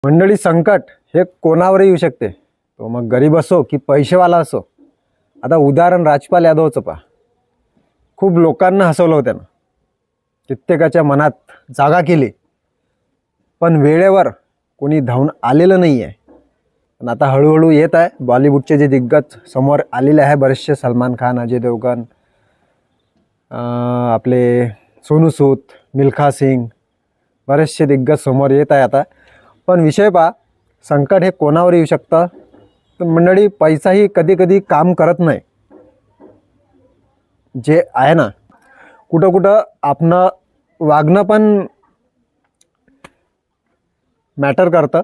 मंडळी, संकट हे कोणावरही येऊ शकते, तो मग गरीब असो की पैसेवाला असो. आता उदाहरण राजपाल यादवचं पहा. खूप लोकांना हसवलं होतं त्यानं, कित्येकाच्या मनात जागा केली, पण वेळेवर कोणी धावून आलेलं नाही आहे. पण आता हळूहळू येत आहे. बॉलिवूडचे जे दिग्गज समोर आलेले आहे बरेचसे, सलमान खान, अजय देवगन, आपले सोनू सूद, मिल्खा सिंग, बरेचसे दिग्गज समोर येत आहे आता. पण विषय पहा, संकट हे कोणावर येऊ शकतं. तर मंडळी, पैसाही कधी कधी काम करत नाही. जे आहे ना, कुठं कुठं आपलं वागणं पण मॅटर करतं.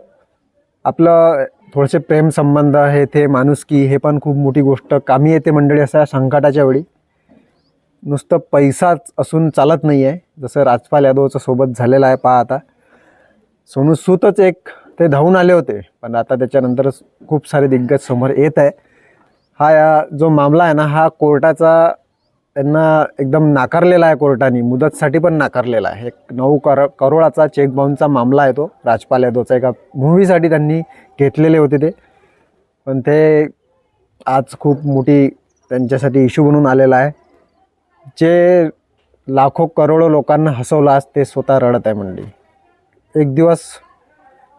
आपलं थोडेसे प्रेम संबंध हे ते माणुसकी हे पण खूप मोठी गोष्ट कामी येते मंडळी अशा संकटाच्या वेळी. नुसतं पैसाच असून चालत नाही आहे, जसं राजपाल यादवचं सोबत झालेलं आहे. पहा आता सोनू सूदच एक ते धावून आले होते, पण आता त्याच्यानंतरच खूप सारे दिग्गज समोर येत आहे. हा जो मामला आहे ना, हा कोर्टाचा त्यांना एकदम नाकारलेला आहे. कोर्टाने मुदतसाठी पण नाकारलेला आहे. एक 9 करोडाचा चेक बाउन्सचा मामला आहे तो राजपाल यादवचा. एका मूव्हीसाठी त्यांनी घेतलेले होते ते, पण ते आज खूप मोठी त्यांच्यासाठी इश्यू बनून आलेला आहे. जे लाखो करोडो लोकांना हसवलं, आज ते स्वतः रडत आहे मंडळी. एक दिवस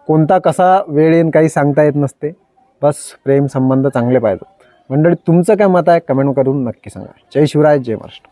कोणता कसा वेळ येईन काही सांगता येत नसते. बस प्रेम संबंध चांगले पाहिजेत मंडळी. तुमचं काय मत आहे कमेंट करून नक्की सांगा. जय शिवराय, जय महाराष्ट्र.